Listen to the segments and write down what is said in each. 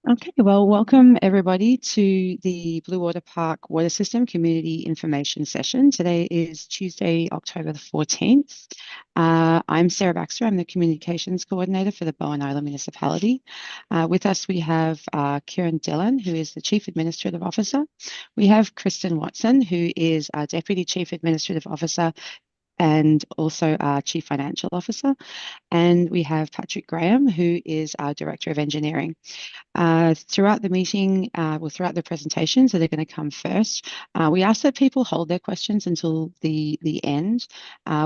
Okay, well, welcome everybody to the Bluewater Park Water System Community Information Session. Today is Tuesday, October the 14th. I'm Sarah Baxter. I'm the Communications Coordinator for the Bowen Island Municipality. With us, we have Kieran Dillon, who is the Chief Administrative Officer. We have Kristen Watson, who is our Deputy Chief Administrative Officer and also our Chief Financial Officer. And we have Patrick Graham, who is our Director of Engineering. Throughout the meeting, throughout the presentations that are going to come first, we ask that people hold their questions until the end.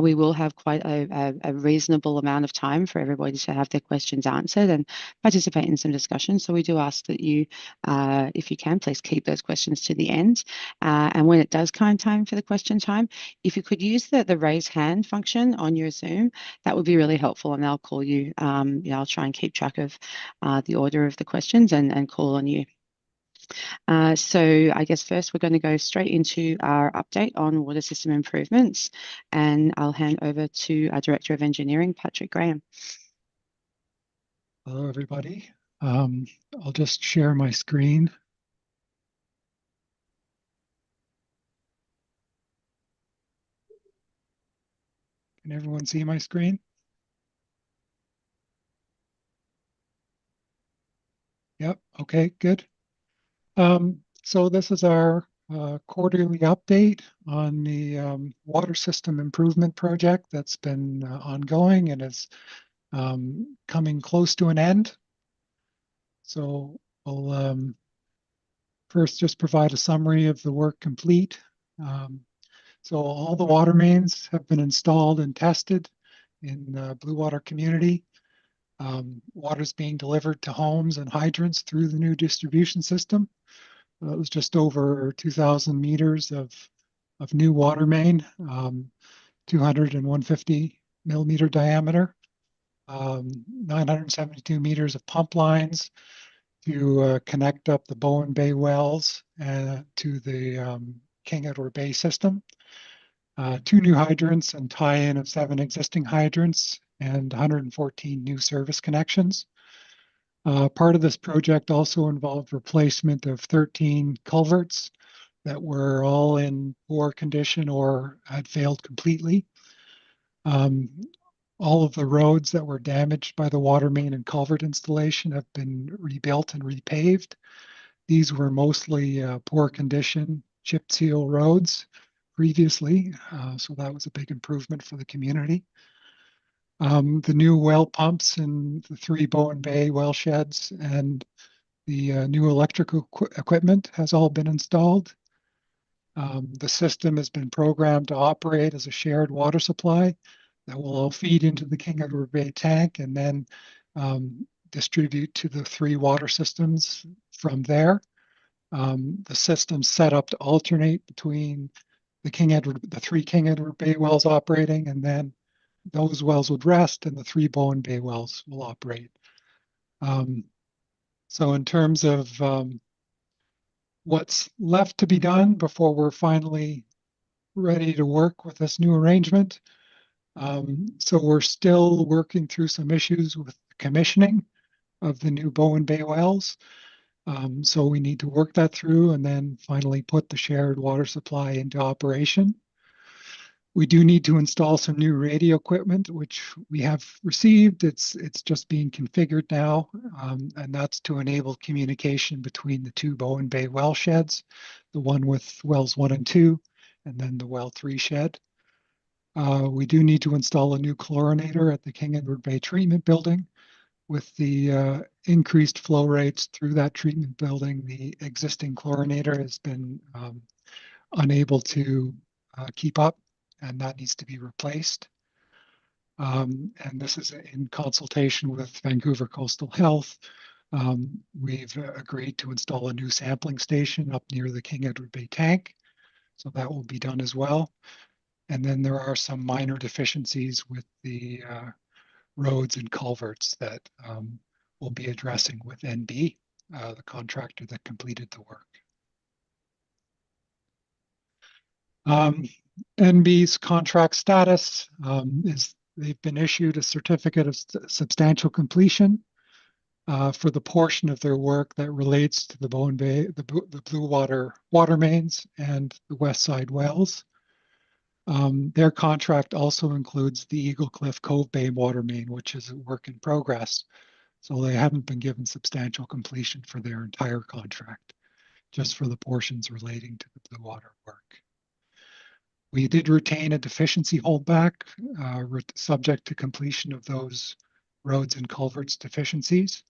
We will have quite a reasonable amount of time for everybody to have their questions answered and participate in some discussion. So we do ask that you, if you can, please keep those questions to the end. And when it does come time for the question time, if you could use the raise hand function on your Zoom, that would be really helpful, and I'll call you. I'll try and keep track of the order of the questions and call on you. So I guess first we're going to go straight into our update on water system improvements, and I'll hand over to our Director of Engineering, Patrick Graham. Hello, everybody. I'll just share my screen. Can everyone see my screen? Yep, okay, good. So this is our quarterly update on the water system improvement project that's been ongoing and is coming close to an end. So I'll first just provide a summary of the work complete. So all the water mains have been installed and tested in the Bluewater community. Water is being delivered to homes and hydrants through the new distribution system. It was just over 2,000 meters of new water main, 200 and 150 millimeter diameter, 972 meters of pump lines to connect up the Bowen Bay wells to the King Edward Bay system. 2 new hydrants and tie-in of 7 existing hydrants and 114 new service connections. Part of this project also involved replacement of 13 culverts that were all in poor condition or had failed completely. All of the roads that were damaged by the water main and culvert installation have been rebuilt and repaved. These were mostly poor condition chip seal roads previously, so that was a big improvement for the community. The new well pumps in the 3 Bowen Bay well sheds and the new electrical equipment has all been installed. The system has been programmed to operate as a shared water supply that will all feed into the King Edward Bay tank and then distribute to the 3 water systems from there. The system's set up to alternate between the 3 King Edward Bay wells operating, and then those wells would rest and the 3 Bowen Bay wells will operate. So in terms of what's left to be done before we're finally ready to work with this new arrangement, so we're still working through some issues with the commissioning of the new Bowen Bay wells. So we need to work that through and then finally put the shared water supply into operation. We do need to install some new radio equipment, which we have received. It's just being configured now, and that's to enable communication between the 2 Bowen Bay well sheds, the one with wells 1 and 2, and then the well 3 shed. We do need to install a new chlorinator at the King Edward Bay treatment building. With the increased flow rates through that treatment building, the existing chlorinator has been unable to keep up, and that needs to be replaced. And this is in consultation with Vancouver Coastal Health. We've agreed to install a new sampling station up near the King Edward Bay tank, so that will be done as well. And then there are some minor deficiencies with the roads and culverts that we'll be addressing with NB, the contractor that completed the work. NB's contract status is they've been issued a certificate of substantial completion. for the portion of their work that relates to the Bowen Bay, the Bluewater water mains and the West Side wells. Their contract also includes the Eagle Cliff Cove Bay water main, which is a work in progress. So they haven't been given substantial completion for their entire contract, just for the portions relating to the Bluewater work. We did retain a deficiency holdback, subject to completion of those roads and culverts deficiencies.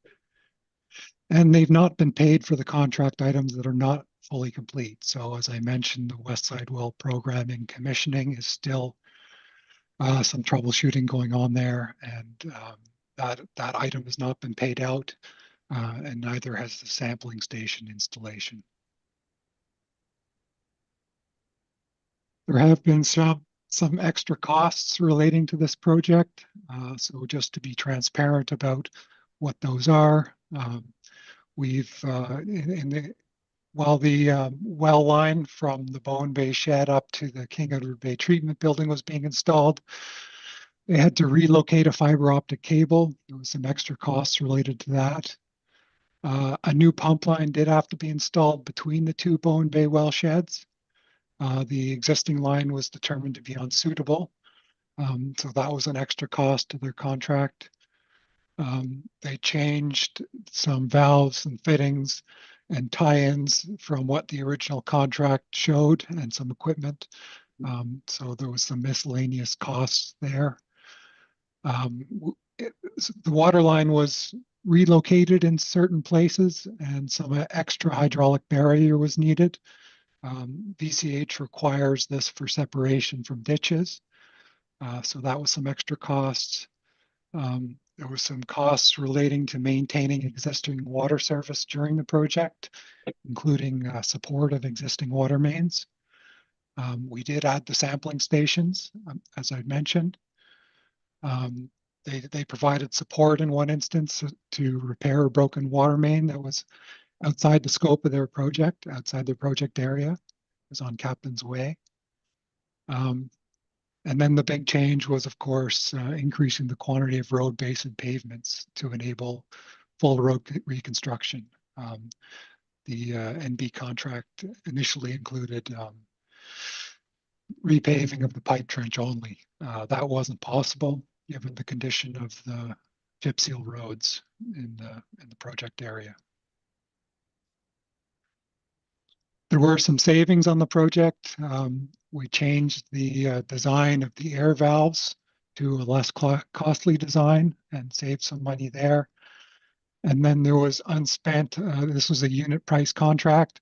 And they've not been paid for the contract items that are not fully complete. So as I mentioned, the West Side Well programming commissioning is still some troubleshooting going on there, and that item has not been paid out, and neither has the sampling station installation. There have been some extra costs relating to this project, so just to be transparent about what those are, we've while the well line from the Bowen Bay shed up to the King Edward Bay treatment building was being installed, they had to relocate a fiber optic cable. There was some extra costs related to that. A new pump line did have to be installed between the two Bowen Bay well sheds. The existing line was determined to be unsuitable, so that was an extra cost to their contract. They changed some valves and fittings and tie-ins from what the original contract showed and some equipment. So there was some miscellaneous costs there. The water line was relocated in certain places and some extra hydraulic barrier was needed. VCH requires this for separation from ditches. So that was some extra costs. There was some costs relating to maintaining existing water service during the project, including support of existing water mains. We did add the sampling stations, as I mentioned. They provided support in one instance to repair a broken water main that was outside the scope of their project, outside their project area. It was on Captain's Way. And then the big change was, of course, increasing the quantity of road base and pavements to enable full road reconstruction. The NB contract initially included repaving of the pipe trench only. That wasn't possible given the condition of the chip seal roads in the project area. There were some savings on the project. We changed the design of the air valves to a less costly design and saved some money there. And then there was unspent, this was a unit price contract.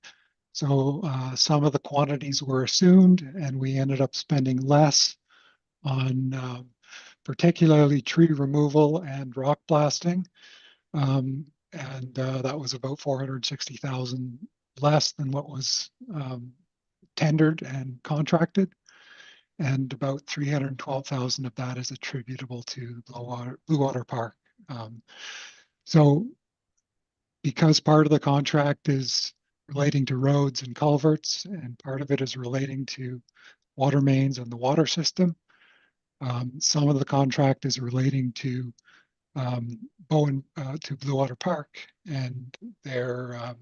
So some of the quantities were assumed and we ended up spending less on particularly tree removal and rock blasting. And that was about 460,000 less than what was tendered and contracted. And about 312,000 of that is attributable to Bluewater Park. So because part of the contract is relating to roads and culverts, and part of it is relating to water mains and the water system, some of the contract is relating to to Bluewater Park and their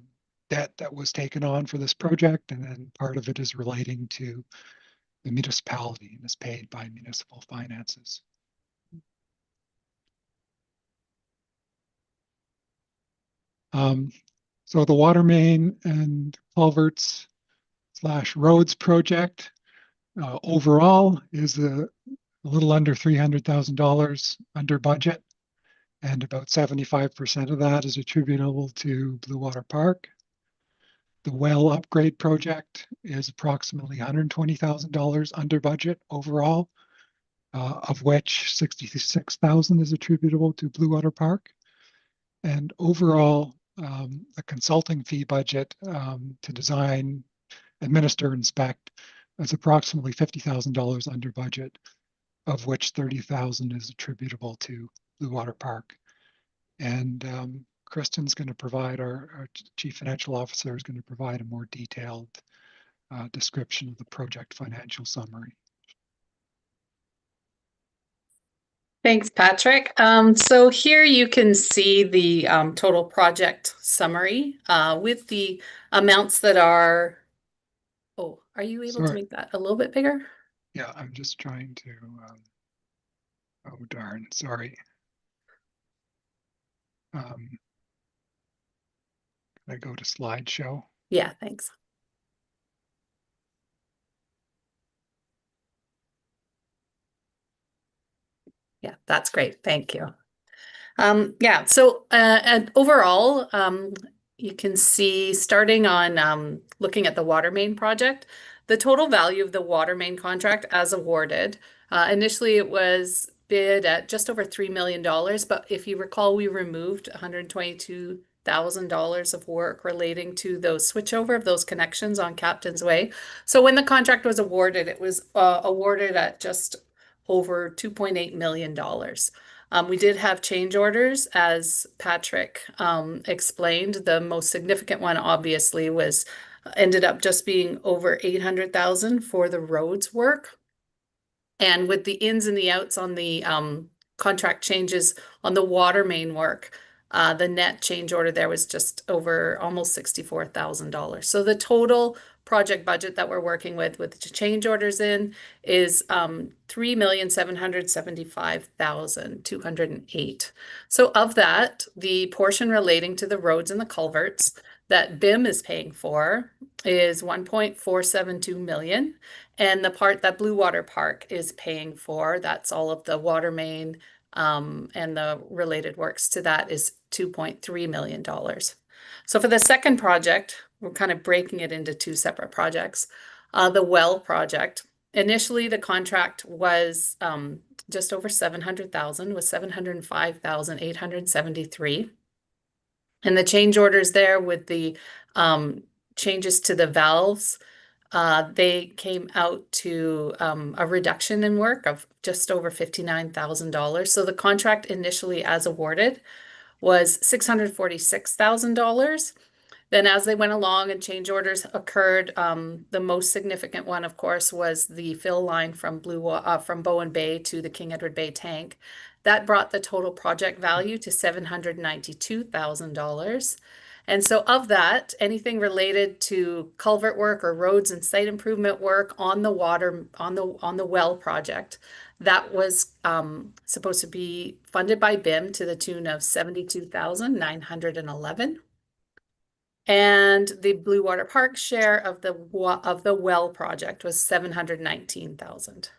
debt that was taken on for this project, and then part of it is relating to the municipality and is paid by municipal finances. So the water main and culverts / roads project overall is a little under $300,000 under budget, and about 75% of that is attributable to Bluewater Park. The well upgrade project is approximately $120,000 under budget overall, of which 66,000 is attributable to Bluewater Park. And overall, the consulting fee budget to design, administer, inspect is approximately $50,000 under budget, of which 30,000 is attributable to Bluewater Park. And Kristen's going to provide, our Chief Financial Officer is going to provide a more detailed description of the project financial summary. Thanks, Patrick. So here you can see the total project summary with the amounts that are, oh, are you able to Sorry. make that a little bit bigger? Yeah, I'm just trying to, oh darn, sorry. Can I go to slideshow? Yeah, thanks. Yeah, that's great. Thank you. Yeah, so and overall, you can see starting on looking at the water main project, the total value of the water main contract as awarded. Initially, it was bid at just over $3 million, but if you recall, we removed $122,000 of work relating to those switchover of those connections on Captain's Way. So when the contract was awarded, it was awarded at just over $2.8 million. We did have change orders, as Patrick explained. The most significant one, obviously, was ended up just being over 800,000 for the roads work. And with the ins and the outs on the contract changes on the water main work, the net change order there was just over almost $64,000. So the total project budget that we're working with the change orders in is 3,775,208. So of that, the portion relating to the roads and the culverts that BIM is paying for is 1.472 million. And the part that Bluewater Park is paying for, that's all of the water main and the related works to that is $2.3 million. So for the second project, we're kind of breaking it into two separate projects. The well project, initially the contract was just over 700,000, was 705,873. And the change orders there with the changes to the valves, they came out to a reduction in work of just over $59,000. So the contract initially as awarded was $646,000. Then as they went along and change orders occurred, the most significant one, of course, was the fill line from from Bowen Bay to the King Edward Bay tank. That brought the total project value to $792,000. And so of that, anything related to culvert work or roads and site improvement work on the water, on the well project, that was supposed to be funded by BIM to the tune of $72,911. And the Bluewater Park share of the well project was $719,000.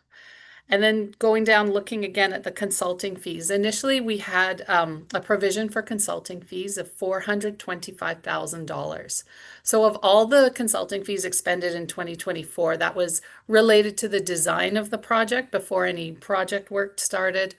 And then going down, looking again at the consulting fees. Initially, we had a provision for consulting fees of $425,000. So of all the consulting fees expended in 2024, that was related to the design of the project before any project work started.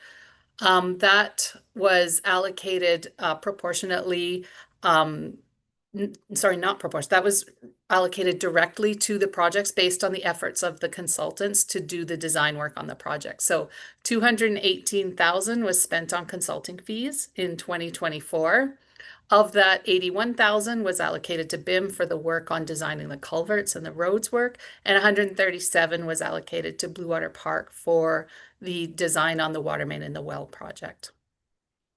That was allocated proportionately, sorry, not proportionate. That was allocated directly to the projects based on the efforts of the consultants to do the design work on the project. So 218,000 was spent on consulting fees in 2024. Of that, 81,000 was allocated to BIM for the work on designing the culverts and the roads work, and 137 was allocated to Bluewater Park for the design on the water main and the well project.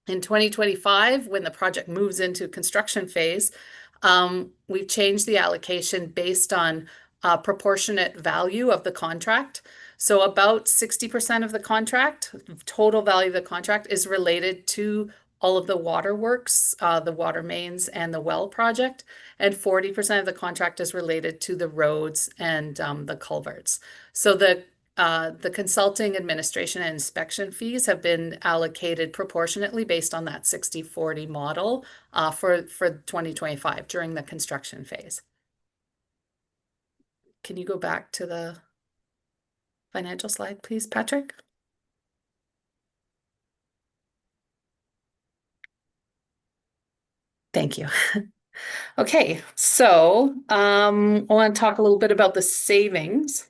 In 2025, when the project moves into construction phase, we've changed the allocation based on proportionate value of the contract. So about 60% of the contract, total value of the contract, is related to all of the water works, the water mains and the well project, and 40% of the contract is related to the roads and the culverts. So the consulting, administration, and inspection fees have been allocated proportionately based on that 60-40 model for 2025 during the construction phase. Can you go back to the financial slide, please, Patrick? Thank you. Okay, so I want to talk a little bit about the savings.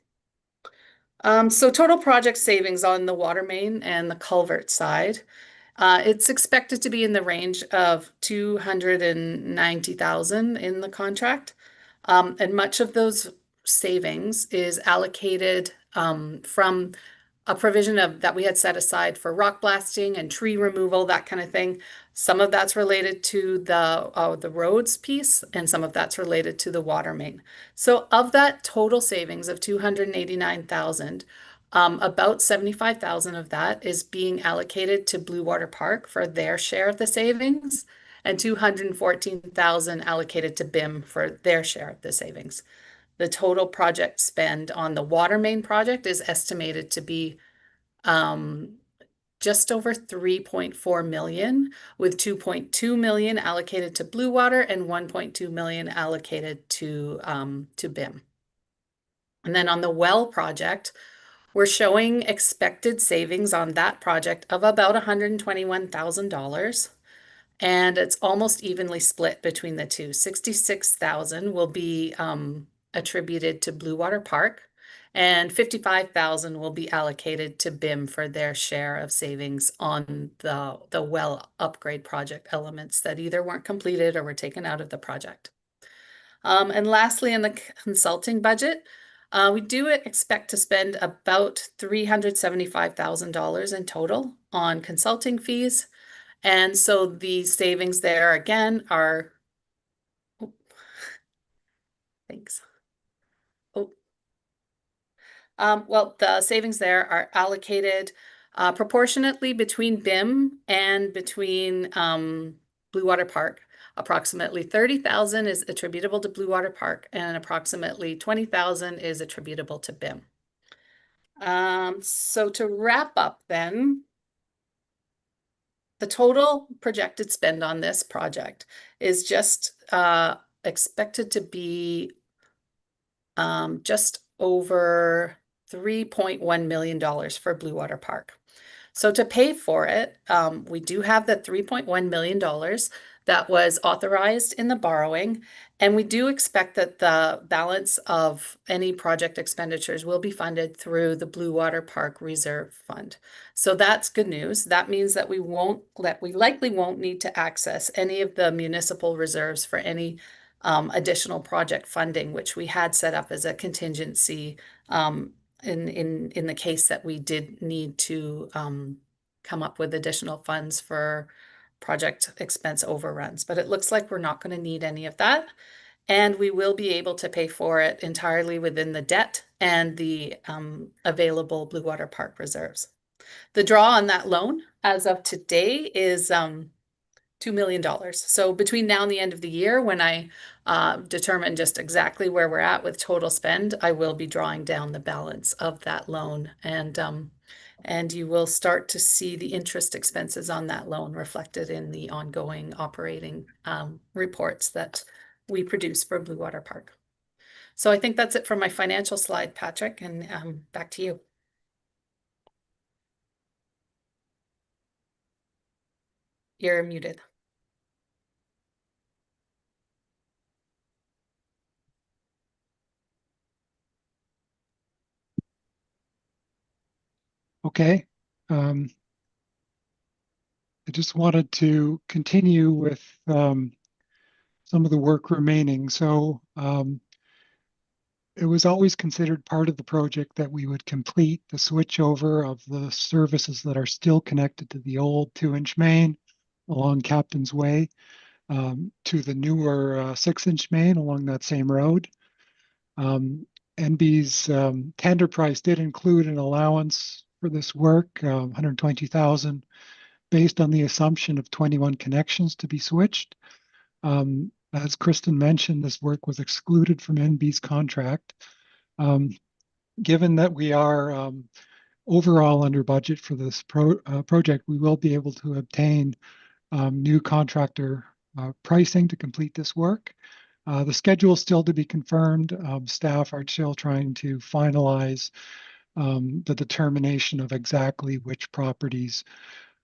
So total project savings on the water main and the culvert side. It's expected to be in the range of 290,000 in the contract. And much of those savings is allocated from a provision that we had set aside for rock blasting and tree removal, that kind of thing. Some of that's related to the roads piece, and some of that's related to the water main. So of that total savings of 289,000, about 75,000 of that is being allocated to Bluewater Park for their share of the savings, and 214,000 allocated to BIM for their share of the savings. The total project spend on the water main project is estimated to be just over 3.4 million, with 2.2 million allocated to Bluewater and 1.2 million allocated to BIM. And then on the well project, we're showing expected savings on that project of about $121,000. And it's almost evenly split between the two. 66,000 will be attributed to Bluewater Park, and 55,000 will be allocated to BIM for their share of savings on the well upgrade project elements that either weren't completed or were taken out of the project. And lastly, in the consulting budget, we do expect to spend about $375,000 in total on consulting fees. And so the savings there again are, oh, thanks. Oh, well, the savings there are allocated proportionately between BIM and between Bluewater Park. Approximately 30,000 is attributable to Bluewater Park, and approximately 20,000 is attributable to BIM. So to wrap up then, the total projected spend on this project is just expected to be just over $3.1 million for Bluewater Park. So to pay for it, we do have the $3.1 million that was authorized in the borrowing, and we do expect that the balance of any project expenditures will be funded through the Bluewater Park Reserve Fund. So that's good news. That means that we likely won't need to access any of the municipal reserves for any additional project funding, which we had set up as a contingency in the case that we did need to come up with additional funds for project expense overruns. But it looks like we're not going to need any of that, and we will be able to pay for it entirely within the debt and the available Bluewater Park reserves. The draw on that loan as of today is $2 million. So between now and the end of the year, when I determine just exactly where we're at with total spend, I will be drawing down the balance of that loan, and you will start to see the interest expenses on that loan reflected in the ongoing operating reports that we produce for Bluewater Park. So I think that's it for my financial slide, Patrick, and back to you. You're muted. Okay. I just wanted to continue with some of the work remaining. So it was always considered part of the project that we would complete the switchover of the services that are still connected to the old 2-inch main along Captain's Way to the newer 6-inch main along that same road. NB's tender price did include an allowance for this work, 120,000, based on the assumption of 21 connections to be switched. As Kristen mentioned, this work was excluded from NB's contract. Given that we are overall under budget for this project, we will be able to obtain new contractor pricing to complete this work. The schedule is still to be confirmed. Staff are still trying to finalize the determination of exactly which properties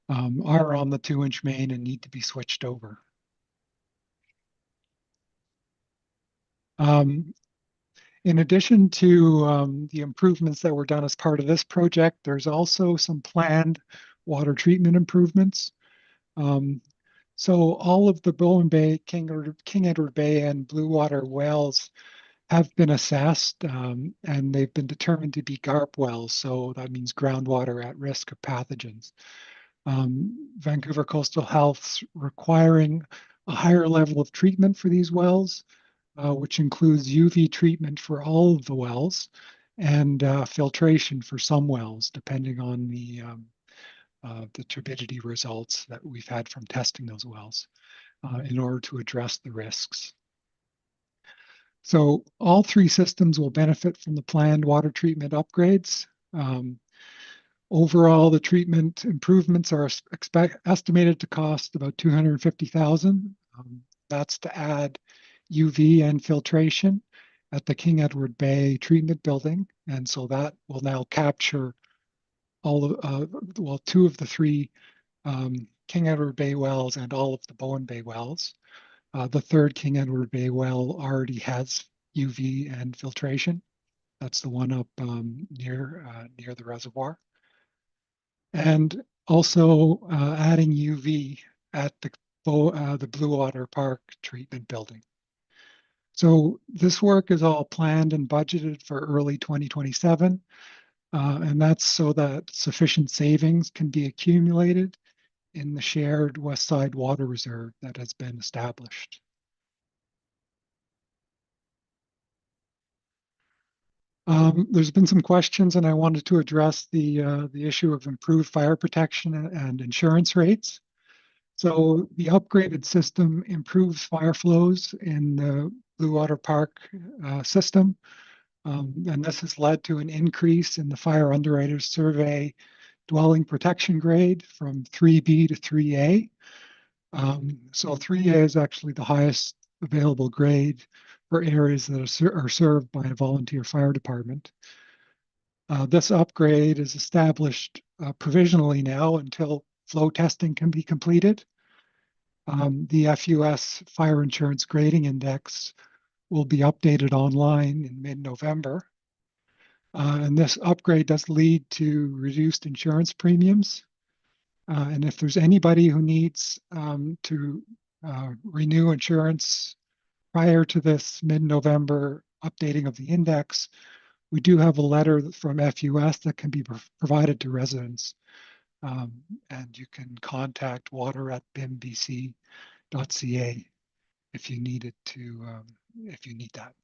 are on the 2-inch main and need to be switched over. In addition to the improvements that were done as part of this project, there's also some planned water treatment improvements. So all of the Bowen Bay, King Edward Bay, and Bluewater wells have been assessed, and they've been determined to be GARP wells, so that means groundwater at risk of pathogens. Vancouver Coastal Health's requiring a higher level of treatment for these wells, which includes UV treatment for all of the wells and filtration for some wells, depending on the turbidity results that we've had from testing those wells, in order to address the risks. So all three systems will benefit from the planned water treatment upgrades. Overall, the treatment improvements are estimated to cost about $250,000. That's to add UV and filtration at the King Edward Bay treatment building. And so that will now capture all of, well, two of the three King Edward Bay wells and all of the Bowen Bay wells. The third King Edward Bay well already has UV and filtration. That's the one up near the reservoir. And also adding UV at the Bluewater Park treatment building. So this work is all planned and budgeted for early 2027, and that's so that sufficient savings can be accumulated in the shared West Side Water Reserve that has been established. There's been some questions, and I wanted to address the issue of improved fire protection and insurance rates. So the upgraded system improves fire flows in the Bluewater Park system, and this has led to an increase in the Fire Underwriters Survey dwelling protection grade from 3B to 3A. So 3A is actually the highest available grade for areas that are served by a volunteer fire department. This upgrade is established provisionally now until flow testing can be completed. The FUS Fire Insurance Grading Index will be updated online in mid-November. And this upgrade does lead to reduced insurance premiums. And if there's anybody who needs to renew insurance prior to this mid-November updating of the index, we do have a letter from FUS that can be provided to residents. And you can contact water@bimbc.ca if you need it if you need that.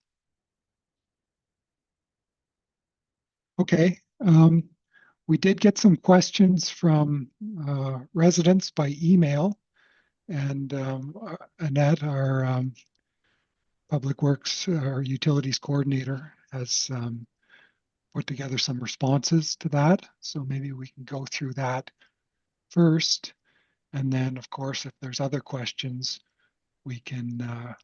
Okay. We did get some questions from residents by email, and Annette, our Public Works or Utilities Coordinator, has put together some responses to that. So maybe we can go through that first. And then, of course, if there's other questions, we can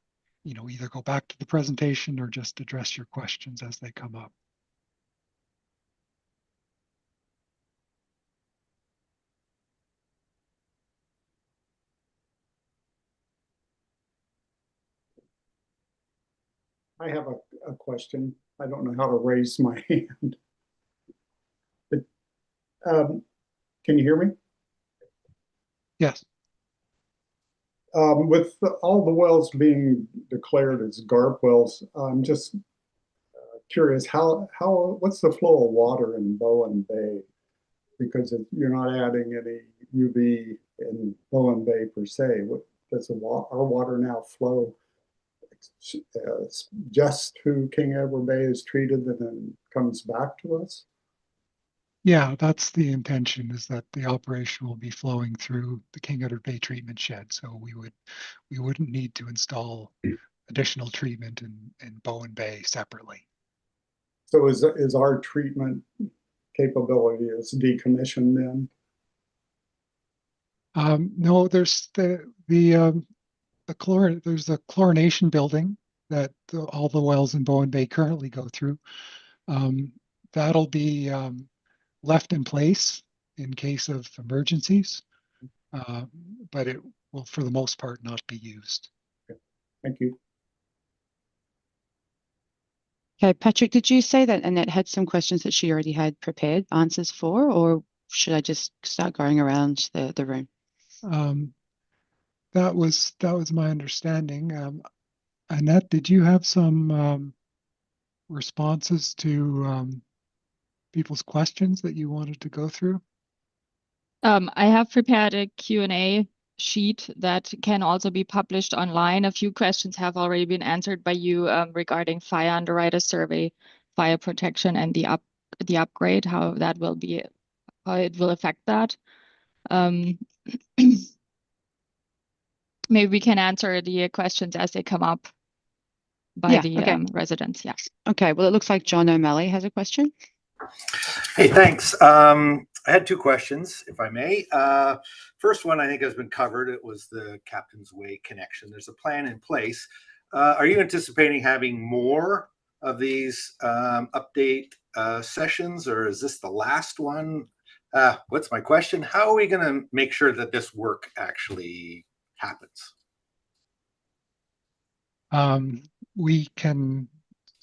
either go back to the presentation or just address your questions as they come up. I have a question. I don't know how to raise my hand. But, can you hear me? Yes. With all the wells being declared as GARP wells, I'm just curious what's the flow of water in Bowen Bay? Because you're not adding any UV in Bowen Bay per se. What does our water now flow just to King Edward Bay is treated and then comes back to us? Yeah, that's the intention, is that the operation will be flowing through the King Edward Bay treatment shed. So we wouldn't need to install additional treatment in Bowen Bay separately. So is our treatment capability is decommissioned then? No, there's there's a chlorination building that all the wells in Bowen Bay currently go through. That'll be left in place in case of emergencies, but it will, for the most part, not be used. Okay. Thank you. Okay, Patrick, did you say that Annette had some questions that she already had prepared answers for, or should I just start going around the room? That was my understanding. Annette, did you have some responses to people's questions that you wanted to go through? I have prepared a Q&A sheet that can also be published online. A few questions have already been answered by you regarding fire underwriter survey, fire protection, and the upgrade, how it will affect that. Maybe we can answer the questions as they come up by the residents. Yeah. Okay. Well, it looks like John O'Malley has a question. Hey, thanks. I had two questions, if I may. First one I think has been covered. It was the Captain's Way connection. There's a plan in place. Are you anticipating having more of these update sessions, or is this the last one? What's my question? How are we going to make sure that this work actually happens? We can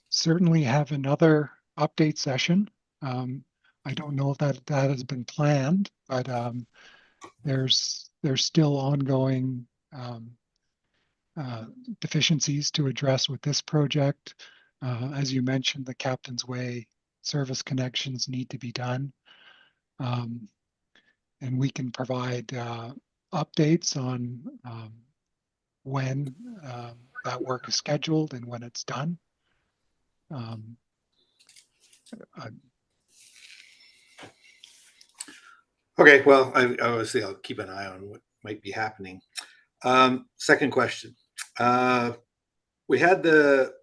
certainly have another update session. I don't know if that has been planned, but there's still ongoing deficiencies to address with this project. As you mentioned, the Captain's Way service connections need to be done. And we can provide updates on when that work is scheduled and when it's done. Okay, well, obviously I'll keep an eye on what might be happening. Second question. We had the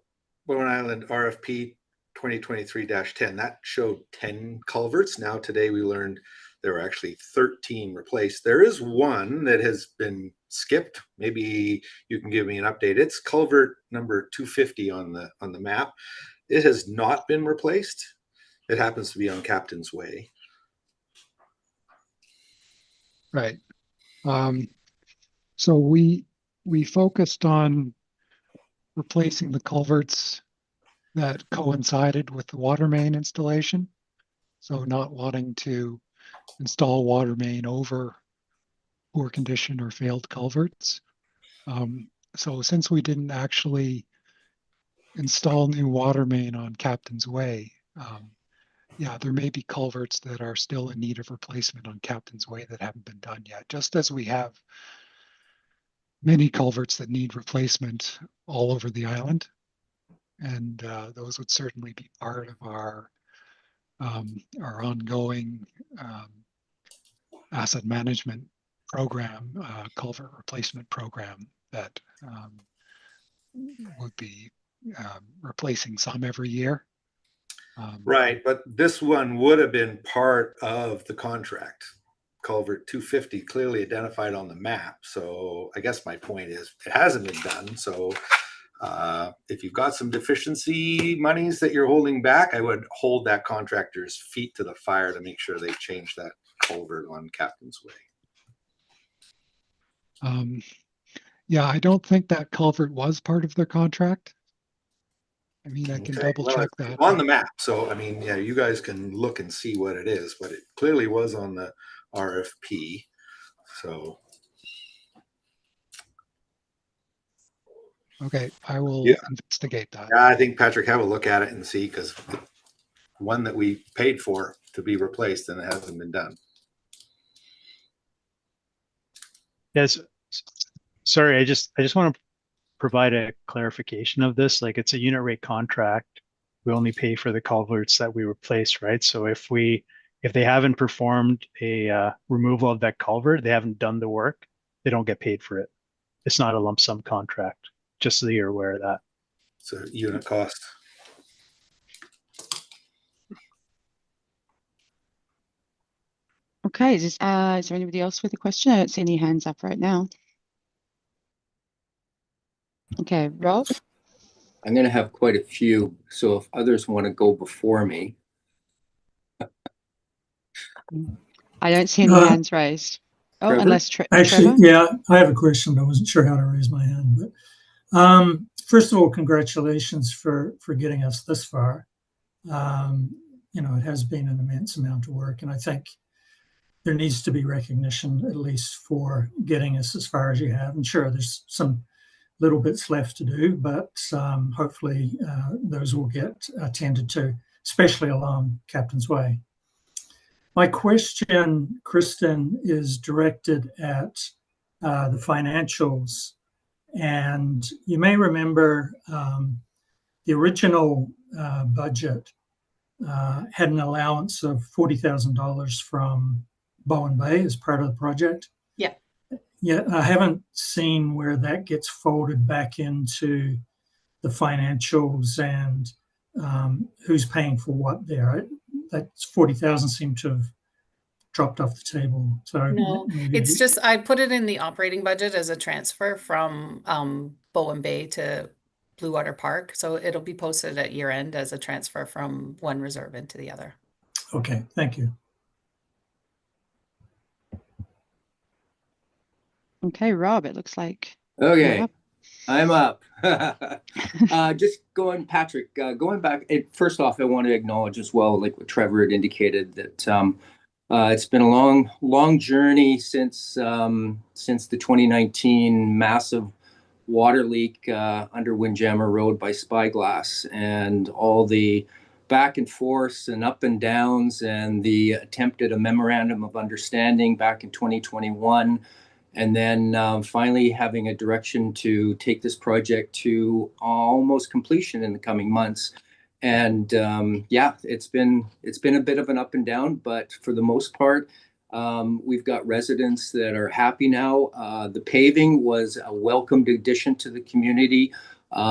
Bowen Island RFP 2023-10. That showed 10 culverts. Now today we learned there were actually 13 replaced. There is one that has been skipped. Maybe you can give me an update. It's culvert number 250 on the map. It has not been replaced. It happens to be on Captain's Way. Right. So we focused on replacing the culverts that coincided with the water main installation. So not wanting to install water main over poor condition or failed culverts. So since we didn't actually install new water main on Captain's Way, yeah, there may be culverts that are still in need of replacement on Captain's Way that haven't been done yet, just as we have many culverts that need replacement all over the island. And those would certainly be part of our ongoing asset management program, culvert replacement program that would be replacing some every year. Right, but this one would have been part of the contract. Culvert 250 clearly identified on the map. So I guess my point is it hasn't been done. So if you've got some deficiency monies that you're holding back, I would hold that contractor's feet to the fire to make sure they change that culvert on Captain's Way. Yeah, I don't think that culvert was part of their contract. I mean, I can double check that. On the map. So, I mean, yeah, you guys can look and see what it is, but it clearly was on the RFP. So. Okay, I will investigate that. Yeah, I think Patrick, have a look at it and see, because one that we paid for to be replaced and it hasn't been done. Yes. Sorry, I just want to provide a clarification of this. Like, it's a unit rate contract. We only pay for the culverts that we replace, right? So if they haven't performed a removal of that culvert, they haven't done the work, they don't get paid for it. It's not a lump sum contract, just so you're aware of that. So unit cost. Okay, is there anybody else with a question? I don't see any hands up right now. Okay, Rob? I'm going to have quite a few, so if others want to go before me. I don't see any hands raised. Oh, Trevor? unless Actually, Trevor? yeah, I have a question. I wasn't sure how to raise my hand. But first of all, congratulations for getting us this far. You know, it has been an immense amount of work, and I think there needs to be recognition, at least for getting us as far as you have. And sure, there's some little bits left to do, but hopefully those will get attended to, especially along Captain's Way. My question, Kristen, is directed at the financials. And you may remember the original budget had an allowance of $40,000 from Bowen Bay as part of the project. Yeah. Yeah, I haven't seen where that gets folded back into the financials and who's paying for what there. That 40,000 seemed to have dropped off the table. So No, maybe it's just, I put it in the operating budget as a transfer from Bowen Bay to Bluewater Park. So it'll be posted at year end as a transfer from one reserve into the other. Okay, thank you. Okay, Rob, it looks like Okay, you're up. I'm up. Just going, Patrick, going back, first off, I want to acknowledge as well, like what Trevor had indicated, that it's been a long journey since the 2019 massive water leak under Windjammer Road by Spyglass, and all the back and forths and up and downs, and the attempt at a memorandum of understanding back in 2021. And then finally having a direction to take this project to almost completion in the coming months. And yeah, it's been a bit of an up and down, but for the most part, we've got residents that are happy now. The paving was a welcomed addition to the community.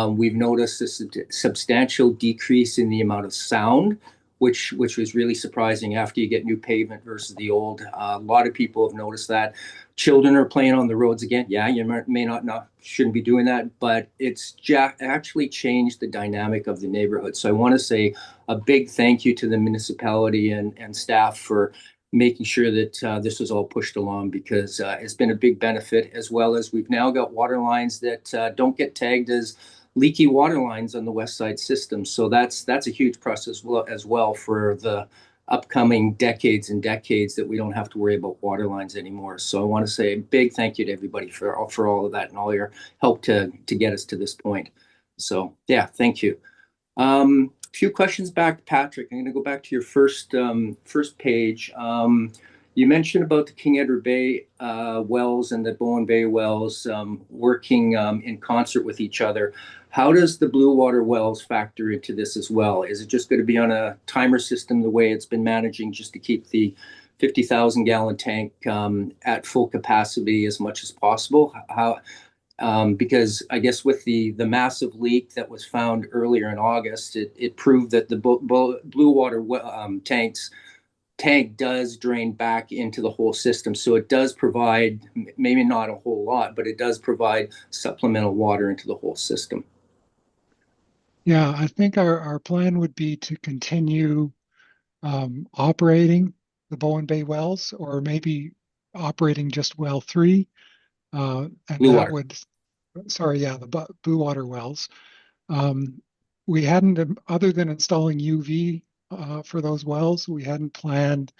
We've noticed a substantial decrease in the amount of sound, which was really surprising after you get new pavement versus the old. A lot of people have noticed that. Children are playing on the roads again. Yeah, you may not shouldn't be doing that, but it's actually changed the dynamic of the neighborhood. So I want to say a big thank you to the municipality and staff for making sure that this was all pushed along, because it's been a big benefit, as well as we've now got water lines that don't get tagged as leaky water lines on the west side system. So that's a huge process as well for the upcoming decades and decades, that we don't have to worry about water lines anymore. So I want to say a big thank you to everybody for all of that and all your help to get us to this point. So yeah, thank you. Few questions back to Patrick. I'm going to go back to your first page. You mentioned about the King Edward Bay wells and the Bowen Bay wells working in concert with each other. How does the Bluewater wells factor into this as well? Is it just going to be on a timer system the way it's been managing, just to keep the 50,000 gallon tank at full capacity as much as possible? Because I guess with the massive leak that was found earlier in August, it proved that the Bluewater tank does drain back into the whole system. So it does provide, maybe not a whole lot, but it does provide supplemental water into the whole system. Yeah, I think our plan would be to continue operating the Bowen Bay wells, or maybe operating just well 3. And Bluewater. that would, sorry, yeah, the Bluewater wells. We hadn't, other than installing UV for those wells, we hadn't planned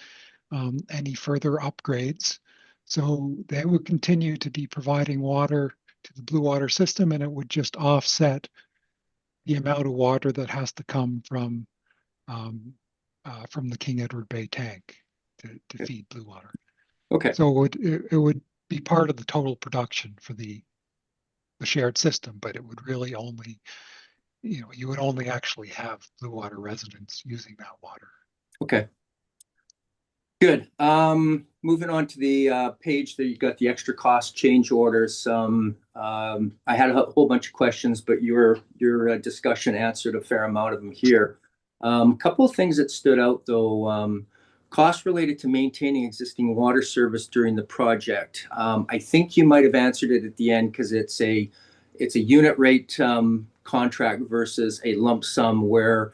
any further upgrades. So they would continue to be providing water to the Bluewater system, and it would just offset the amount of water that has to come from the King Edward Bay tank to feed Bluewater. Okay. So it would be part of the total production for the shared system, but it would really only, you would only actually have Bluewater residents using that water. Okay. Good. Moving on to the page that you got the extra cost change orders. I had a whole bunch of questions, but your discussion answered a fair amount of them here. A couple of things that stood out though. Costs related to maintaining existing water service during the project. I think you might have answered it at the end, because it's a unit rate contract versus a lump sum, where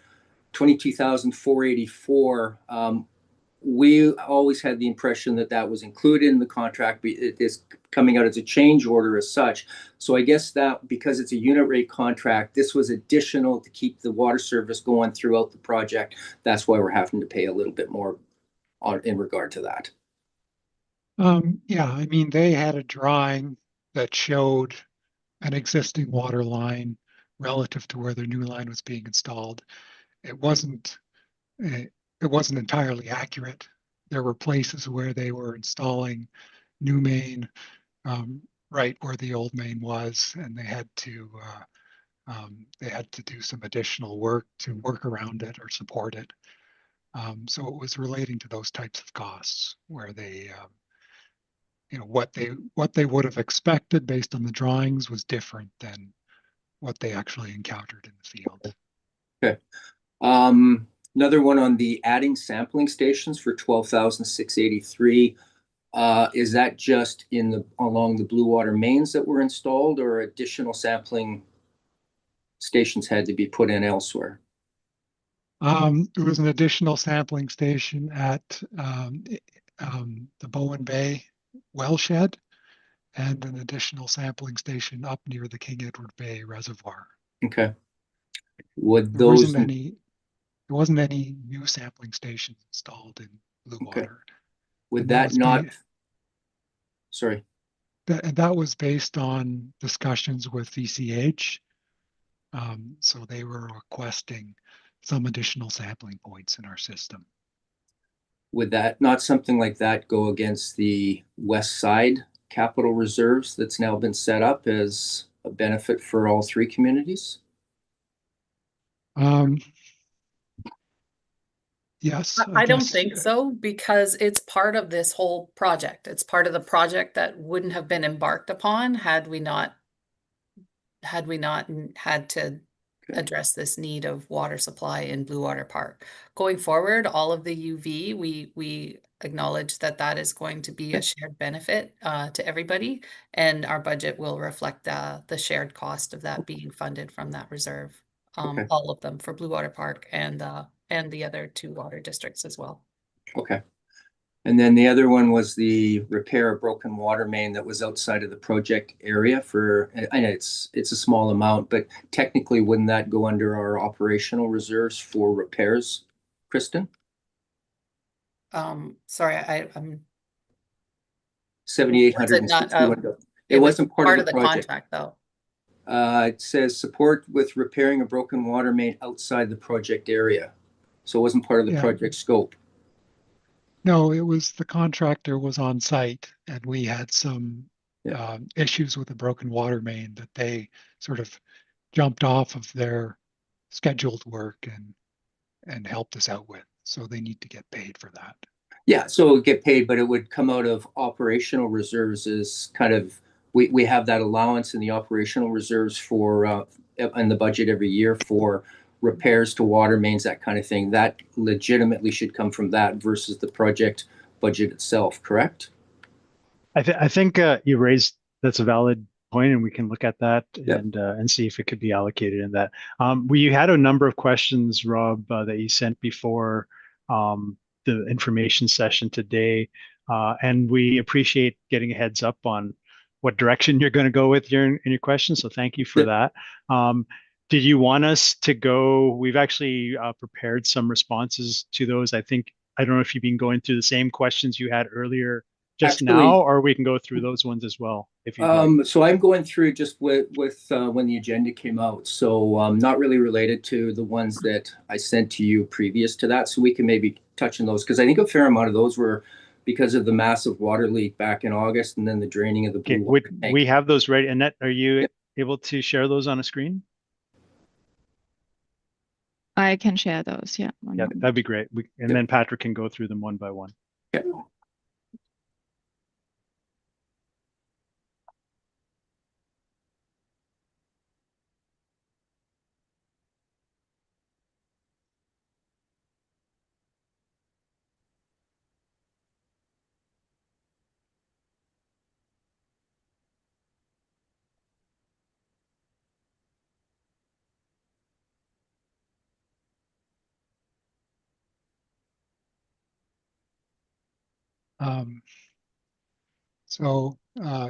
22,484. We always had the impression that was included in the contract, but it is coming out as a change order as such. So I guess that because it's a unit rate contract, this was additional to keep the water service going throughout the project. That's why we're having to pay a little bit more in regard to that. Yeah, I mean, they had a drawing that showed an existing water line relative to where the new line was being installed. It wasn't entirely accurate. There were places where they were installing new main right where the old main was, and they had to do some additional work to work around it or support it. So it was relating to those types of costs where they, what they would have expected based on the drawings was different than what they actually encountered in the field. Okay. Another one on the adding sampling stations for 12,683. Is that just along the Bluewater mains that were installed, or additional sampling stations had to be put in elsewhere? There was an additional sampling station at the Bowen Bay well shed, and an additional sampling station up near the King Edward Bay Reservoir. Okay. Would There those wasn't any new sampling stations installed in Bluewater. Okay. Would And that not? Sorry. That was based on discussions with ECH. So they were requesting some additional sampling points in our system. Would that not something like that go against the west side capital reserves that's now been set up as a benefit for all three communities? Yes, I don't guess. think so, because it's part of this whole project. It's part of the project that wouldn't have been embarked upon had we not had to address this need of water supply in Bluewater Park. Going forward, all of the UV, we acknowledge that that is going to be a shared benefit to everybody, and our budget will reflect the shared cost of that being funded from that reserve. Okay. All of them for Bluewater Park and the other two water districts as well. Okay. And then the other one was the repair of broken water main that was outside of the project area I know it's a small amount, but technically wouldn't that go under our operational reserves for repairs, Kristen? Sorry, I'm 7,861. It wasn't part of the project. contract though. It says support with repairing a broken water main outside the project area. So it wasn't part of the project scope. No, it was the contractor was on site, and we had some issues with the broken water main that they sort of jumped off of their scheduled work and helped us out with. So they need to get paid for that. Yeah, so it would get paid, but it would come out of operational reserves as kind of, we have that allowance in the operational reserves for in the budget every year for repairs to water mains, that kind of thing. That legitimately should come from that versus the project budget itself, correct? I think you raised that's a valid point, and we can look at that and see if it could be allocated in that. We had a number of questions, Rob, that you sent before the information session today, and we appreciate getting a heads up on what direction you're going to go with in your questions. So thank you for that. Did you want us to go? We've actually prepared some responses to those. I don't know if you've been going through the same questions you had earlier now, or we can go through those ones as well if you like. So I'm going through just with when the agenda came out. So not really related to the ones that I sent to you previous to that. So we can maybe touch on those, because I think a fair amount of those were because of the massive water leak back in August and then the draining of the Bluewater tank. We have those ready. Annette, are you able to share those on a screen? I can share those. Yeah. Yeah, that'd be great. Then Patrick can go through them one by one. Okay.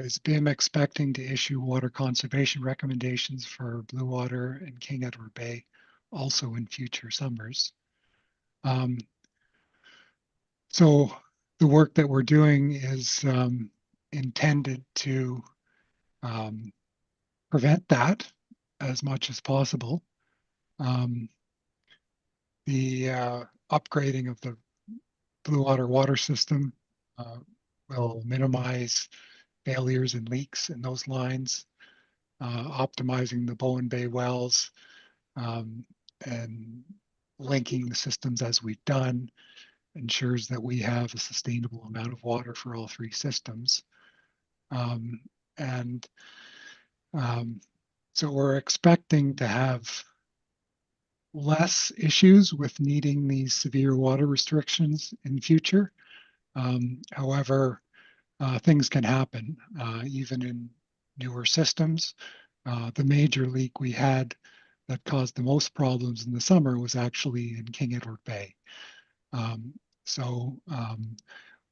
Is BIM expecting to issue water conservation recommendations for Bluewater and King Edward Bay also in future summers? So the work that we're doing is intended to prevent that as much as possible. The upgrading of the Bluewater water system will minimize failures and leaks in those lines. Optimizing the Bowen Bay wells and linking the systems as we've done ensures that we have a sustainable amount of water for all three systems. And so we're expecting to have less issues with needing these severe water restrictions in future. However, things can happen even in newer systems. The major leak we had that caused the most problems in the summer was actually in King Edward Bay.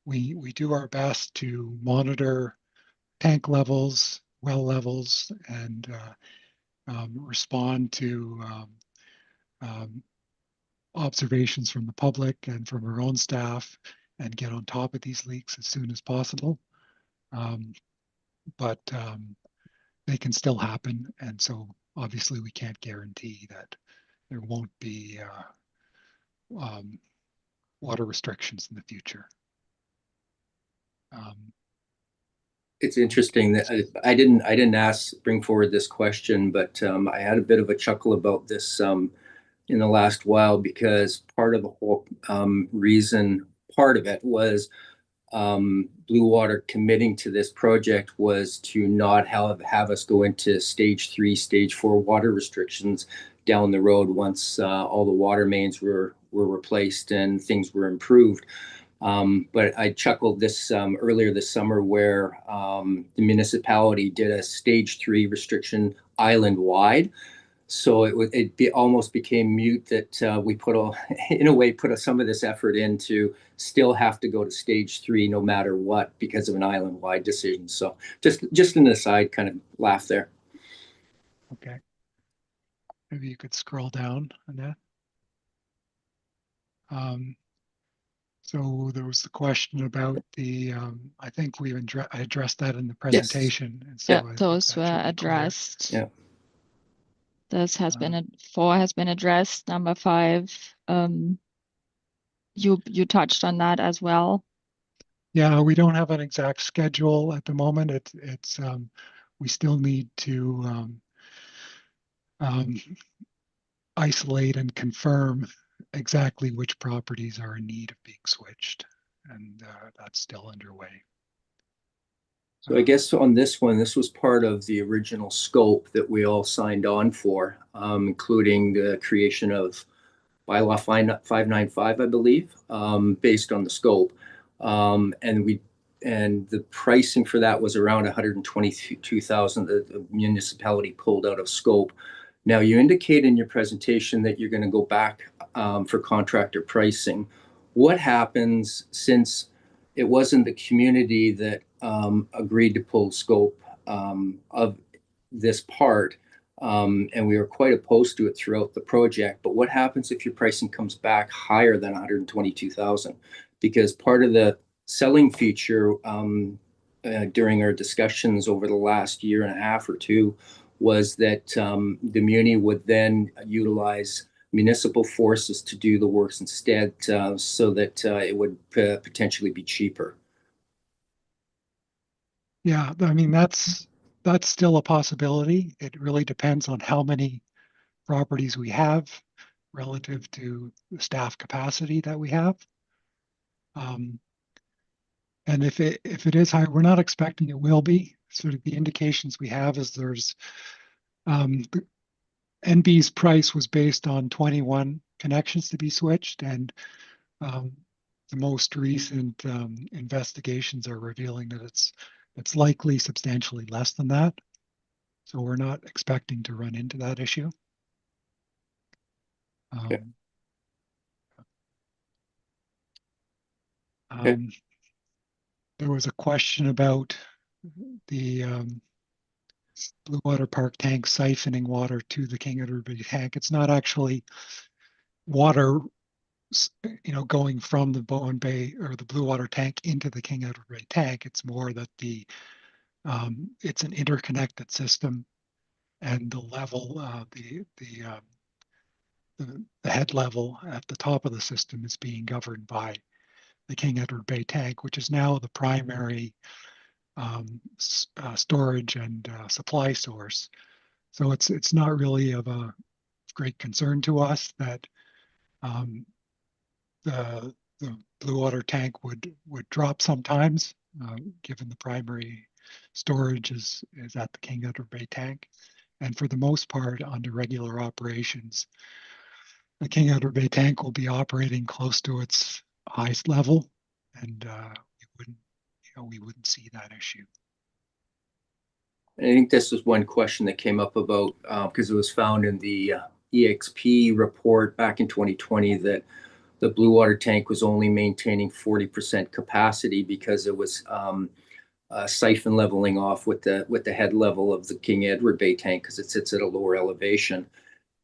We do our best to monitor tank levels, well levels, and respond to observations from the public and from our own staff and get on top of these leaks as soon as possible. But they can still happen. And so obviously we can't guarantee that there won't be water restrictions in the future. It's interesting that I didn't bring forward this question, but I had a bit of a chuckle about this in the last while, because part of the whole reason, part of it was Bluewater committing to this project was to not have us go into stage 3, stage 4 water restrictions down the road once all the water mains were replaced and things were improved. But I chuckled this earlier this summer where the municipality did a stage 3 restriction island wide. So it almost became mute that we put some of this effort in to still have to go to stage 3 no matter what because of an island wide decision. So just an aside kind of laugh there. Okay. Maybe you could scroll down on that. So there was the question about the, I think I addressed that in the presentation. Yes. And so Yeah, those were addressed. Yeah. This has been 4 has been addressed. Number 5, you touched on that as well. Yeah, we don't have an exact schedule at the moment. It's we still need to isolate and confirm exactly which properties are in need of being switched, and that's still underway. So I guess on this one, this was part of the original scope that we all signed on for, including the creation of bylaw 595, I believe, based on the scope. And the pricing for that was around 122,000 that the municipality pulled out of scope. Now, you indicate in your presentation that you're going to go back for contractor pricing. What happens since it wasn't the community that agreed to pull scope of this part, and we were quite opposed to it throughout the project? But what happens if your pricing comes back higher than 122,000? Because part of the selling feature during our discussions over the last year and a half or two was that the Muni would then utilize municipal forces to do the works instead, so that it would potentially be cheaper. Yeah, I mean, that's still a possibility. It really depends on how many properties we have relative to the staff capacity that we have. And if it is high, we're not expecting it will be. Sort of the indications we have is there's the NB's price was based on 21 connections to be switched, and the most recent investigations are revealing that it's likely substantially less than that. So we're not expecting to run into that issue. Okay. There was a question about the Bluewater Park tank siphoning water to the King Edward Bay tank. It's not actually water, going from the Bowen Bay or the Bluewater tank into the King Edward Bay tank. It's more that it's an interconnected system and the level, the head level at the top of the system is being governed by the King Edward Bay tank, which is now the primary storage and supply source. So it's not really of a great concern to us that the Bluewater tank would drop sometimes, given the primary storage is at the King Edward Bay tank. And for the most part, under regular operations, the King Edward Bay tank will be operating close to its highest level, and we wouldn't see that issue. I think this was one question that came up about, because it was found in the EXP report back in 2020 that the Bluewater tank was only maintaining 40% capacity because it was siphon leveling off with the head level of the King Edward Bay tank because it sits at a lower elevation.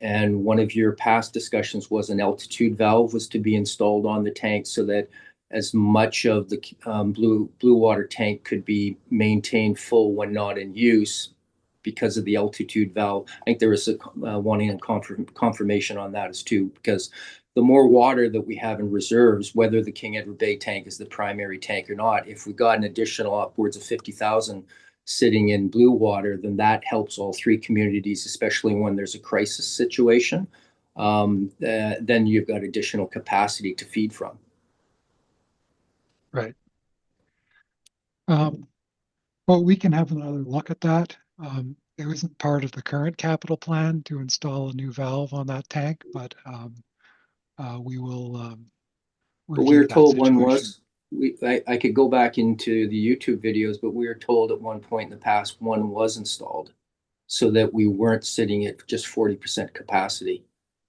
And one of your past discussions was an altitude valve was to be installed on the tank so that as much of the Bluewater tank could be maintained full when not in use because of the altitude valve. I think there was wanting confirmation on that as too, because the more water that we have in reserves, whether the King Edward Bay tank is the primary tank or not, if we got an additional upwards of 50,000 sitting in Bluewater, then that helps all three communities, especially when there's a crisis situation. Then you've got additional capacity to feed from. Right. Well, we can have another look at that. It wasn't part of the current capital plan to install a new valve on that tank, but we will But we were told one situation. was, I could go back into the YouTube videos, but we were told at one point in the past one was installed so that we weren't sitting at just 40% capacity.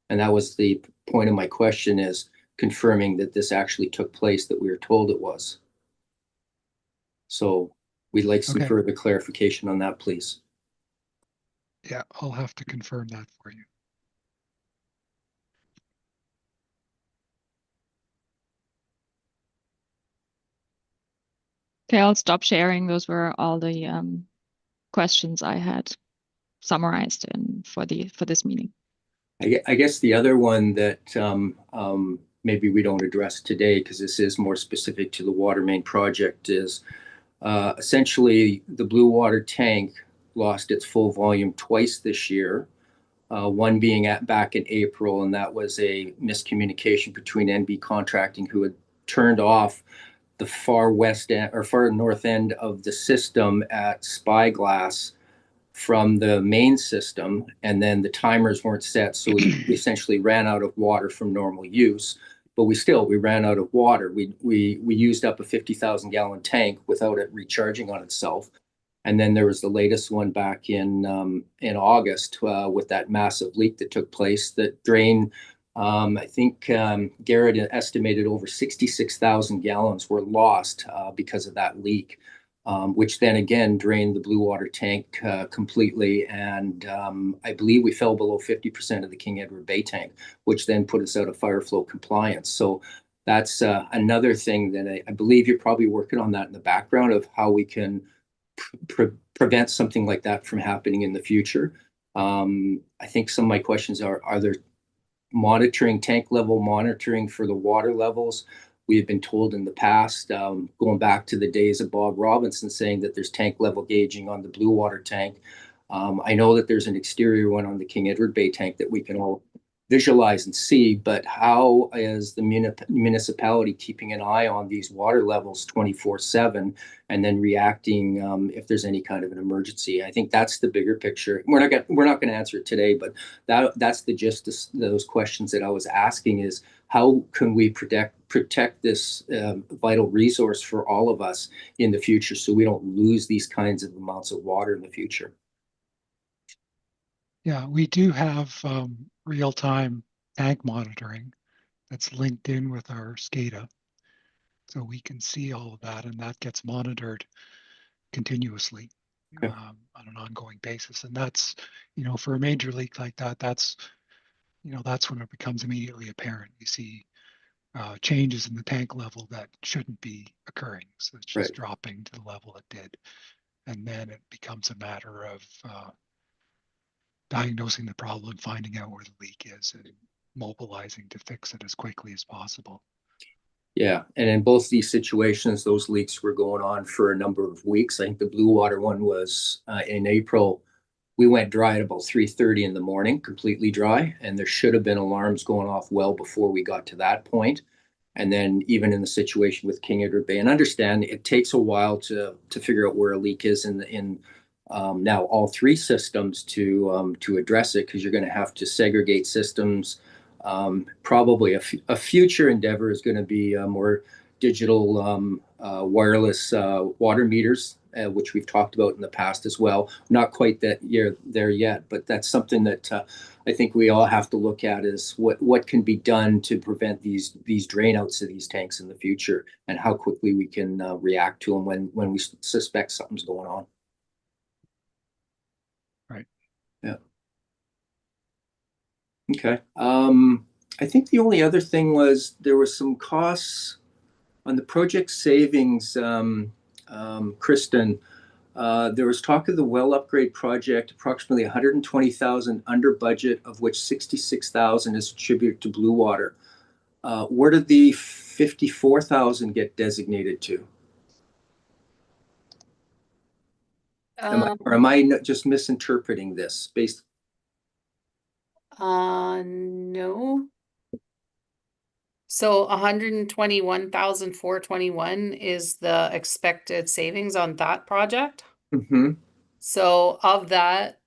And that was the point of my question, is confirming that this actually took place, that we were told it was. So we'd like some further clarification on that, please. Yeah, I'll have to confirm that for you. Okay, I'll stop sharing. Those were all the questions I had summarized for this meeting. I guess the other one that maybe we don't address today, because this is more specific to the water main project, is essentially the Bluewater tank lost its full volume twice this year. One being back in April, and that was a miscommunication between NB Contracting, who had turned off the far west end or far north end of the system at Spyglass from the main system, and then the timers weren't set, so we essentially ran out of water from normal use. But we ran out of water. We used up a 50,000 gallon tank without it recharging on itself. And then there was the latest one back in August with that massive leak that took place that drained. I think Garrett estimated over 66,000 gallons were lost because of that leak, which then again drained the Bluewater tank completely. And I believe we fell below 50% of the King Edward Bay tank, which then put us out of fire flow compliance. So that's another thing that I believe you're probably working on that in the background of how we can prevent something like that from happening in the future. I think some of my questions are there tank level monitoring for the water levels? We have been told in the past, going back to the days of Bob Robinson, saying that there's tank level gauging on the Bluewater tank. I know that there's an exterior one on the King Edward Bay tank that we can all visualize and see, but how is the municipality keeping an eye on these water levels 24/7 and then reacting if there's any kind of an emergency? I think that's the bigger picture. We're not going to answer it today, but that's the gist of those questions that I was asking, is how can we protect this vital resource for all of us in the future so we don't lose these kinds of amounts of water in the future? Yeah, we do have real-time tank monitoring that's linked in with our SCADA. So we can see all of that, and that gets monitored continuously on an ongoing basis. And that's, for a major leak like that, that's when it becomes immediately apparent. You see changes in the tank level that shouldn't be occurring. So it's just dropping to the level it did. And then it becomes a matter of diagnosing the problem, finding out where the leak is, and mobilizing to fix it as quickly as possible. Yeah, and in both these situations, those leaks were going on for a number of weeks. I think the Bluewater one was in April. We went dry at about 3:30 in the morning, completely dry, and there should have been alarms going off well before we got to that point. And then even in the situation with King Edward Bay, and understand it takes a while to figure out where a leak is in now all three systems to address it, because you're going to have to segregate systems. Probably a future endeavor is going to be more digital wireless water meters, which we've talked about in the past as well. Not quite there yet, but that's something that I think we all have to look at, is what can be done to prevent these drain outs of these tanks in the future, and how quickly we can react to them when we suspect something's going on. Right. Yeah. Okay. I think the only other thing was there was some costs on the project savings, Kristen. There was talk of the well upgrade project, approximately 120,000 under budget, of which 66,000 is attributed to Bluewater. Where did the 54,000 get designated to? Or am I just misinterpreting this based? No. So 121,421 is the expected savings on that project. Mm-hmm. So of that,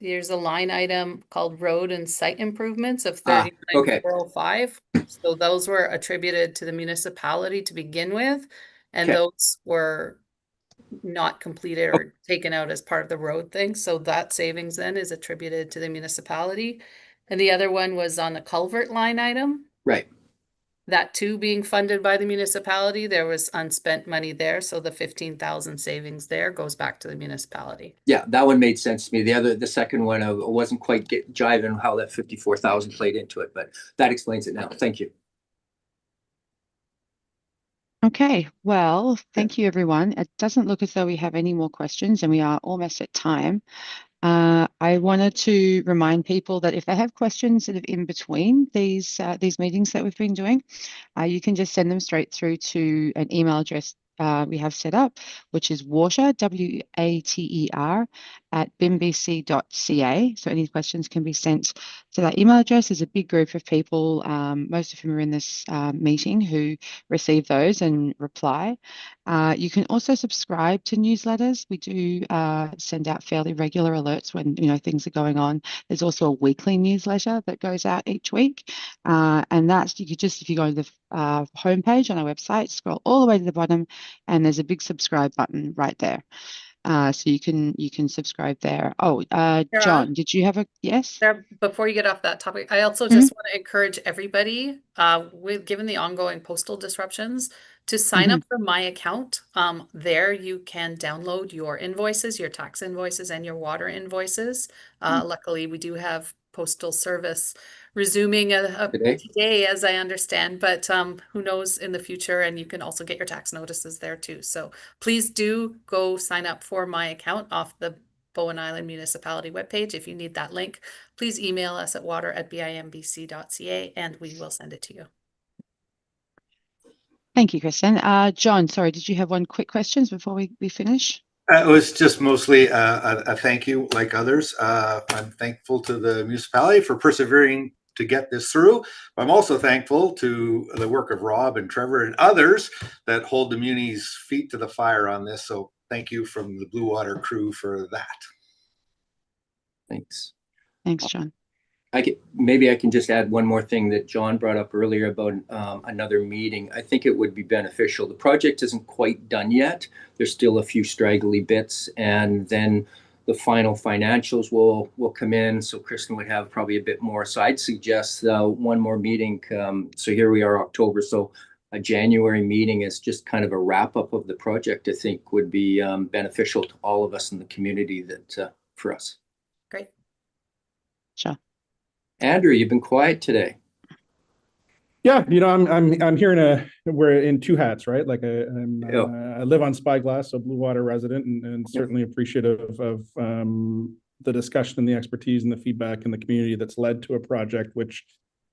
there's a line item called road and site improvements of Okay. 39,405. So those were attributed to the municipality to begin with, and Okay. those were not completed or taken out as part of the road thing. So that savings then is attributed to the municipality. And the other one was on the culvert line item. Right. That too being funded by the municipality, there was unspent money there. So the 15,000 savings there goes back to the municipality. Yeah, that one made sense to me. The second one, I wasn't quite jiving how that 54,000 played into it, but that explains it now. Thank you. Okay, well, thank you, everyone. It doesn't look as though we have any more questions, and we are almost at time. I wanted to remind people that if they have questions sort of in between these meetings that we've been doing, you can just send them straight through to an email address we have set up, which is water, WATER, @bimbc.ca. So any questions can be sent to that email address. There's a big group of people, most of whom are in this meeting, who receive those and reply. You can also subscribe to newsletters. We do send out fairly regular alerts when things are going on. There's also a weekly newsletter that goes out each week, and that's if you go to the homepage on our website, scroll all the way to the bottom, and there's a big subscribe button right there. So you can subscribe there. Oh, John, did you have a yes? Before you get off that topic, I also just want to encourage everybody, given the ongoing postal disruptions, to sign up for my account. There you can download your invoices, your tax invoices, and your water invoices. Luckily, we do have postal service resuming today, as I understand, but who knows in the future, and you can also get your tax notices there too. So please do go sign up for my account off the Bowen Island Municipality webpage. If you need that link, please email us at water@bimbc.ca and we will send it to you. Thank you, Kristen. John, sorry, did you have one quick question before we finish? It was just mostly a thank you, like others. I'm thankful to the municipality for persevering to get this through. I'm also thankful to the work of Rob and Trevor and others that hold the Muni's feet to the fire on this. So thank you from the Bluewater crew for that. Thanks. Thanks, John. Maybe I can just add one more thing that John brought up earlier about another meeting. I think it would be beneficial. The project isn't quite done yet. There's still a few straggly bits, and then the final financials will come in. So Kristen would have probably a bit more. So I'd suggest one more meeting. So here we are, October. So a January meeting is just kind of a wrap up of the project. I think would be beneficial to all of us in the community. That for us. Great. Sure. Andrew, you've been quiet today. Yeah, I'm here we're in two hats, right? Like I live on Spyglass, so Bluewater resident, and certainly appreciative of the discussion and the expertise and the feedback in the community that's led to a project, which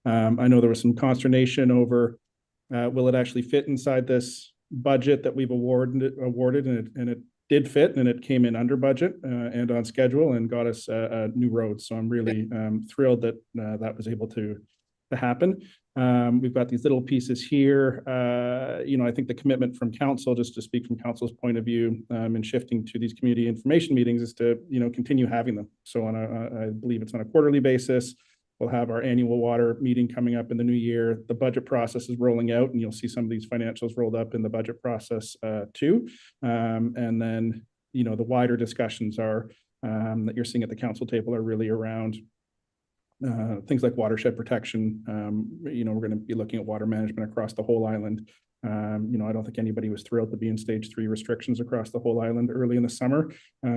I know there was some consternation over, will it actually fit inside this budget that we've awarded, and it did fit, and it came in under budget and on schedule and got us a new road. So I'm really thrilled that that was able to happen. We've got these little pieces here. I think the commitment from council, just to speak from council's point of view, in shifting to these community information meetings, is to continue having them. So I believe it's on a quarterly basis. We'll have our annual water meeting coming up in the new year. The budget process is rolling out, and you'll see some of these financials rolled up in the budget process too. And then, the wider discussions are that you're seeing at the council table are really around things like watershed protection. We're going to be looking at water management across the whole island. I don't think anybody was thrilled to be in stage 3 restrictions across the whole island early in the summer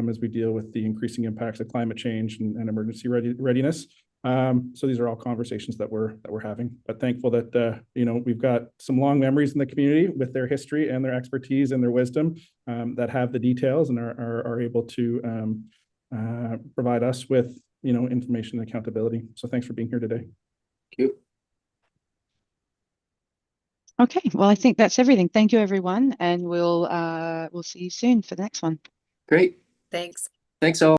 as we deal with the increasing impacts of climate change and emergency readiness. So these are all conversations that we're having, but thankful that we've got some long memories in the community with their history and their expertise and their wisdom that have the details and are able to provide us with information and accountability. So thanks for being here today. Thank you. Okay, well, I think that's everything. Thank you, everyone, and we'll see you soon for the next one. Great. Thanks. Thanks all.